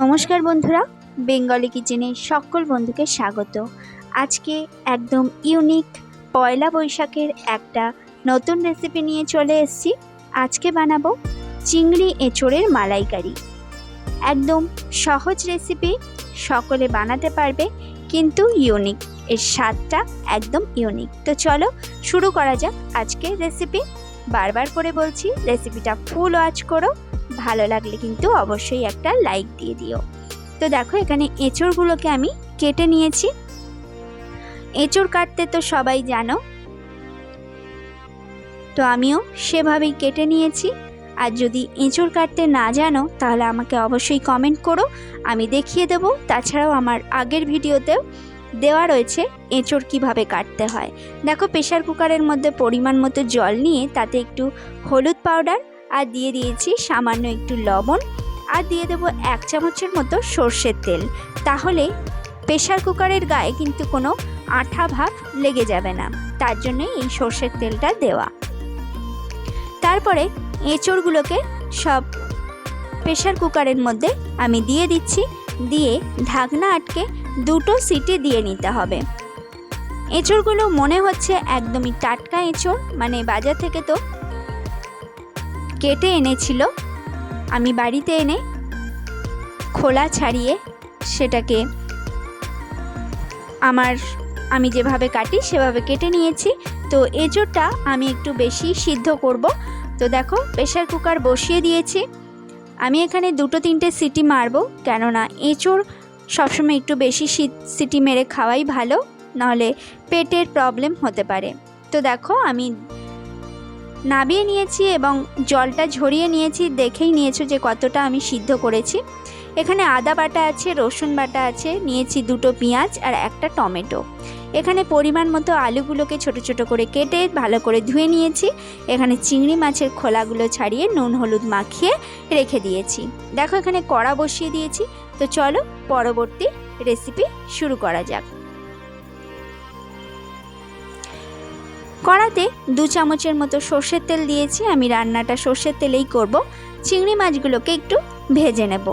নমস্কার বন্ধুরা, বেঙ্গলি কিচেনে সকল বন্ধুকে স্বাগত। আজকে একদম ইউনিক পয়লা বৈশাখের একটা নতুন রেসিপি নিয়ে চলে এসেছি। আজকে বানাবো চিংড়ি এঁচোড়ের মালাইকারি। একদম সহজ রেসিপি, সকলে বানাতে পারবে, কিন্তু ইউনিক। এর স্বাদটা একদম ইউনিক। তো চলো শুরু করা যাক আজকের রেসিপি। বারবার করে বলছি, রেসিপিটা ফুল ওয়াচ করো। ভালো লাগলে কিন্তু অবশ্যই একটা লাইক দিয়ে দিও। তো দেখো, এখানে এঁচোড়গুলোকে আমি কেটে নিয়েছি। এঁচোড় কাটতে তো সবাই জানো, তো আমিও সেভাবেই কেটে নিয়েছি। আর যদি এঁচোড় কাটতে না জানো তাহলে আমাকে অবশ্যই কমেন্ট করো, আমি দেখিয়ে দেবো। তাছাড়াও আমার আগের ভিডিওতেও দেওয়া রয়েছে এঁচোড় কিভাবে কাটতে হয়। দেখো, প্রেশার কুকারের মধ্যে পরিমাণ মতো জল নিয়ে তাতে একটু হলুদ পাউডার আর দিয়ে দিয়েছি সামান্য একটু লবণ, আর দিয়ে দেবো 1 চামচের মতো সর্ষের তেল। তাহলে প্রেশার কুকারের গায়ে কিন্তু কোনো আঠা ভাব লেগে যাবে না, তার জন্যই এই সর্ষের তেলটা দেওয়া। তারপরে এঁচোড়গুলোকে সব প্রেশার কুকারের মধ্যে আমি দিয়ে দিচ্ছি, দিয়ে ঢাকনা আটকে 2টো সিটি দিয়ে নিতে হবে। এঁচোড়গুলো মনে হচ্ছে একদমই টাটকা এঁচোড়, মানে বাজার থেকে তো কেটে এনেছিল, আমি বাড়িতে এনে খোলা ছাড়িয়ে সেটাকে আমি যেভাবে কাটি সেভাবে কেটে নিয়েছি। তো এঁচোড়টা আমি একটু বেশি সিদ্ধ করব। তো দেখো, প্রেশার কুকার বসিয়ে দিয়েছি। আমি এখানে 2-3টে সিটি মারব, কেননা এঁচোড় সবসময় একটু বেশি সিটি মেরে খাওয়াই ভালো, নাহলে পেটের প্রবলেম হতে পারে। তো দেখো, আমি নাবিয়ে নিয়েছি এবং জলটা ঝরিয়ে নিয়েছি। দেখেই নিয়েছো যে কতটা আমি সিদ্ধ করেছি। এখানে আদা বাটা আছে, রসুন বাটা আছে, নিয়েছি 2টো পেঁয়াজ আর একটা টমেটো। এখানে পরিমাণ মতো আলুগুলোকে ছোট ছোট করে কেটে ভালো করে ধুয়ে নিয়েছি। এখানে চিংড়ি মাছের খোলাগুলো ছাড়িয়ে নুন হলুদ মাখিয়ে রেখে দিয়েছি। দেখো, এখানে কড়া বসিয়ে দিয়েছি। তো চলো পরবর্তী রেসিপি শুরু করা যাক। কড়াতে 2 চামচের মতো সর্ষের তেল দিয়েছি। আমি রান্নাটা সর্ষের তেলেই করব। চিংড়ি মাছগুলোকে একটু ভেজে নেব।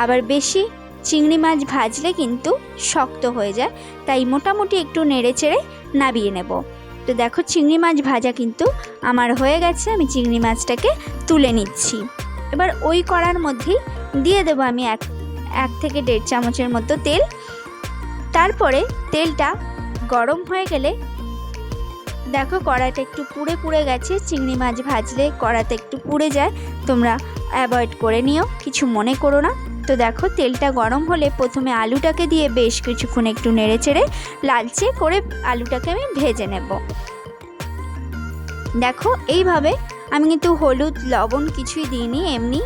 আবার বেশি চিংড়ি মাছ ভাজলে কিন্তু শক্ত হয়ে যায়, তাই মোটামুটি একটু নেড়ে চেড়ে নাবিয়ে নেব। তো দেখো, চিংড়ি মাছ ভাজা কিন্তু আমার হয়ে গেছে। আমি চিংড়ি মাছটাকে তুলে নিচ্ছি। এবার ওই কড়ার মধ্যেই দিয়ে দেবো আমি 1 থেকে 1.5 চামচের মতো তেল। তারপরে তেলটা গরম হয়ে গেলে দেখো, কড়াটা একটু পুড়ে পুড়ে গেছে। চিংড়ি মাছ ভাজলে কড়াতে একটু পুড়ে যায়, তোমরা অ্যাভয়েড করে নিও, কিছু মনে করো না। তো দেখো, তেলটা গরম হলে প্রথমে আলুটাকে দিয়ে বেশ কিছুক্ষণ একটু নেড়ে চেড়ে লালচে করে আলুটাকে আমি ভেজে নেব। দেখো, এইভাবে আমি কিন্তু হলুদ লবণ কিছুই দিইনি, এমনি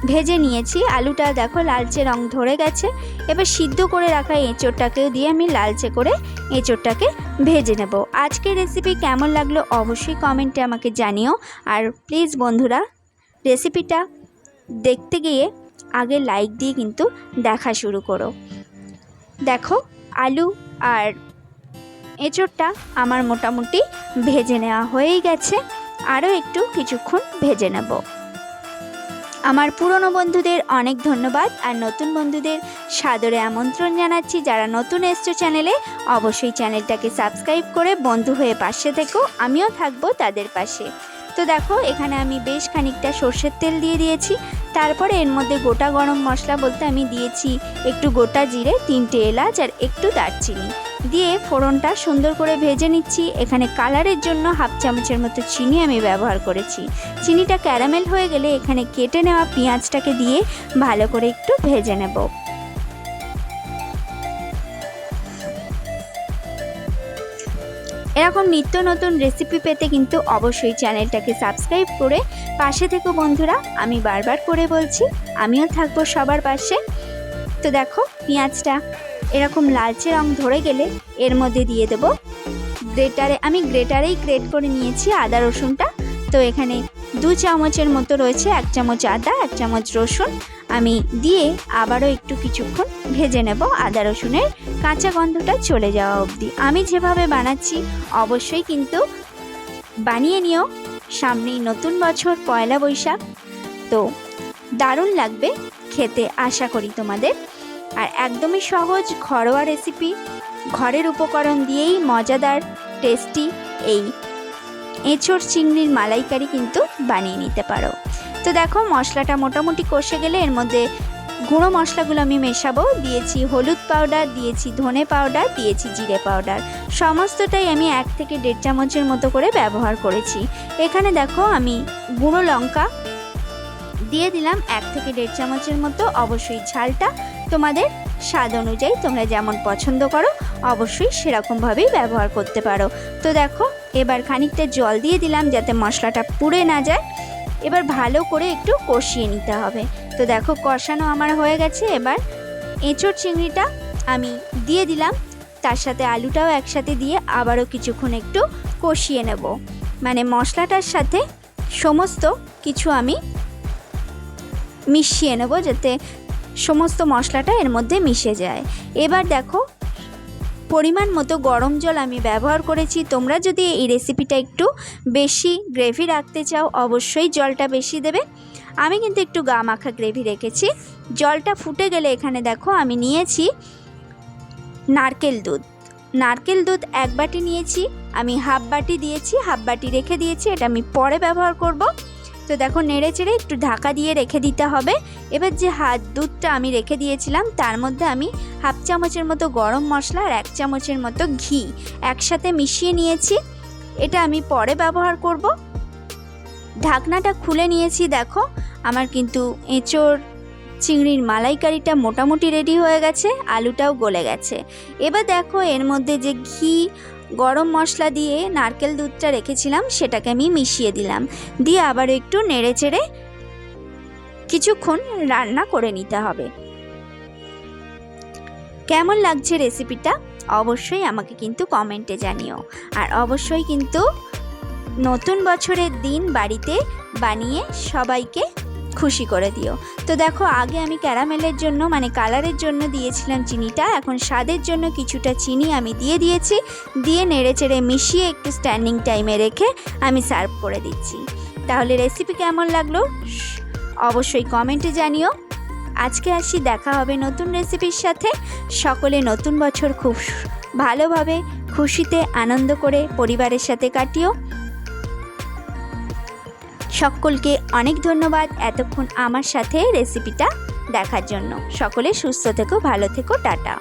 ভেজে নিয়েছি। আলুটা দেখো লালচে রং ধরে গেছে। এবার সিদ্ধ করে রাখা এঁচোড়টাকেও দিয়ে আমি লালচে করে এঁচোড়টাকে ভেজে নেব। আজকের রেসিপি কেমন লাগলো অবশ্যই কমেন্টে আমাকে জানিও। আর প্লিজ বন্ধুরা, রেসিপিটা দেখতে গিয়ে আগে লাইক দিয়ে কিন্তু দেখা শুরু করো। দেখো, আলু আর এঁচোড়টা আমার মোটামুটি ভেজে নেওয়া হয়েই গেছে। আরও একটু কিছুক্ষণ ভেজে নেব। আমার পুরনো বন্ধুদের অনেক ধন্যবাদ, আর নতুন বন্ধুদের সাদরে আমন্ত্রণ জানাচ্ছি। যারা নতুন এসছো চ্যানেলে, অবশ্যই চ্যানেলটাকে সাবস্ক্রাইব করে বন্ধু হয়ে পাশে থেকো, আমিও থাকবো তাদের পাশে। তো দেখো, এখানে আমি বেশ খানিকটা সর্ষের তেল দিয়ে দিয়েছি। তারপরে এর মধ্যে গোটা গরম মশলা বলতে আমি দিয়েছি একটু গোটা জিরে, 3টে এলাচ আর একটু দারচিনি দিয়ে ফোড়নটা সুন্দর করে ভেজে নিচ্ছি। এখানে কালারের জন্য 1/2 চামচের মতো চিনি আমি ব্যবহার করেছি। চিনিটা ক্যারামেল হয়ে গেলে এখানে কেটে নেওয়া পেঁয়াজটাকে দিয়ে ভালো করে একটু ভেজে নেব। এরকম নিত্য নতুন রেসিপি পেতে কিন্তু অবশ্যই চ্যানেলটাকে সাবস্ক্রাইব করে পাশে থেকো বন্ধুরা। আমি বারবার করে বলছি, আমিও থাকবো সবার পাশে। তো দেখো, পেঁয়াজটা এরকম লালচে রং ধরে গেলে এর মধ্যে দিয়ে দেব গ্রেটারে, আমি গ্রেটারেই গ্রেট করে নিয়েছি আদা রসুনটা। তো এখানে 2 চামচের মতো রয়েছে, 1 চামচ আদা 1 চামচ রসুন আমি দিয়ে আবারও একটু কিছুক্ষণ ভেজে নেব, আদা রসুনের কাঁচা গন্ধটা চলে যাওয়া অবধি। আমি যেভাবে বানাচ্ছি অবশ্যই কিন্তু বানিয়ে নিও। সামনেই নতুন বছর, পয়লা বৈশাখ, তো দারুণ লাগবে খেতে। খেতে আশা করি তোমাদের। আর একদমই সহজ ঘরোয়া রেসিপি, ঘরের উপকরণ দিয়েই মজাদার টেস্টি এই এঁচোড় চিংড়ির মালাইকারি কিন্তু বানিয়ে নিতে পারো। তো দেখো মশলাটা মোটামুটি কষে গেলে এর মধ্যে গুঁড়ো মশলাগুলো আমি মেশাবো। দিয়েছি হলুদ পাউডার, দিয়েছি ধনে পাউডার, দিয়েছি জিরে পাউডার, সমস্তটাই আমি 1 থেকে 1.5 চামচের মতো করে ব্যবহার করেছি। এখানে দেখো আমি গুঁড়ো লঙ্কা দিয়ে দিলাম 1 থেকে 1.5 চামচের মতো। অবশ্যই ঝালটা তোমাদের স্বাদ অনুযায়ী তোমরা যেমন পছন্দ করো অবশ্যই সেরকমভাবেই ব্যবহার করতে পারো। তো দেখো এবার খানিকটা জল দিয়ে দিলাম যাতে মশলাটা পুড়ে না যায়। এবার ভালো করে একটু কষিয়ে নিতে হবে। তো দেখো কষানো আমার হয়ে গেছে। এবার এঁচোড় চিংড়িটা আমি দিয়ে দিলাম, তার সাথে আলুটাও একসাথে দিয়ে আবারও কিছুক্ষণ একটু কষিয়ে নেব। মানে মশলাটার সাথে সমস্ত কিছু আমি মিশিয়ে নেব যাতে সমস্ত মশলাটা এর মধ্যে মিশে যায়। এবার দেখো পরিমাণ মতো গরম জল আমি ব্যবহার করেছি। তোমরা যদি এই রেসিপিটা একটু বেশি গ্রেভি রাখতে চাও অবশ্যই জলটা বেশি দেবে। আমি কিন্তু একটু গা মাখা গ্রেভি রেখেছি। জলটা ফুটে গেলে এখানে দেখো আমি নিয়েছি নারকেল দুধ। নারকেল দুধ 1 বাটি নিয়েছি, আমি হাফ বাটি দিয়েছি, হাফ বাটি রেখে দিয়েছি, এটা আমি পরে ব্যবহার করব। তো দেখো নেড়ে চেড়ে একটু ঢাকা দিয়ে রেখে দিতে হবে। এবার যে দুধটা আমি রেখে দিয়েছিলাম তার মধ্যে আমি হাফ চামচের মতো গরম মশলা আর 1 চামচের মতো ঘি একসাথে মিশিয়ে নিয়েছি, এটা আমি পরে ব্যবহার করব। ঢাকনাটা খুলে নিয়েছি। দেখো আমার কিন্তু এঁচোড় চিংড়ির মালাইকারিটা মোটামুটি রেডি হয়ে গেছে, আলুটাও গলে গেছে। এবার দেখো এর মধ্যে যে ঘি গরম মশলা দিয়ে নারকেল দুধটা রেখেছিলাম সেটাকে আমি মিশিয়ে দিলাম, দিয়ে আবার একটু নেড়ে চেড়ে কিছুক্ষণ রান্না করে নিতে হবে। কেমন লাগছে রেসিপিটা অবশ্যই আমাকে কিন্তু কমেন্টে জানিও। আর অবশ্যই কিন্তু নতুন বছরের দিন বাড়িতে বানিয়ে সবাইকে খুশি করে দিও। তো দেখো আগে আমি ক্যারামেলের জন্য মানে কালারের জন্য দিয়েছিলাম চিনিটা, এখন স্বাদের জন্য কিছুটা চিনি আমি দিয়ে দিয়েছি। দিয়ে নেড়ে চেড়ে মিশিয়ে একটু স্ট্যান্ডিং টাইমে রেখে আমি সার্ভ করে দিচ্ছি। তাহলে রেসিপি কেমন লাগলো অবশ্যই কমেন্টে জানিও। আজকে আসি, দেখা হবে নতুন রেসিপির সাথে। সকলে নতুন বছর খুব ভালোভাবে খুশিতে আনন্দ করে পরিবারের সাথে কাটিও। সকলকে অনেক ধন্যবাদ এতক্ষণ আমার সাথে রেসিপিটা দেখার জন্য। সকলে সুস্থ থেকো, ভালো থেকো, টাটা।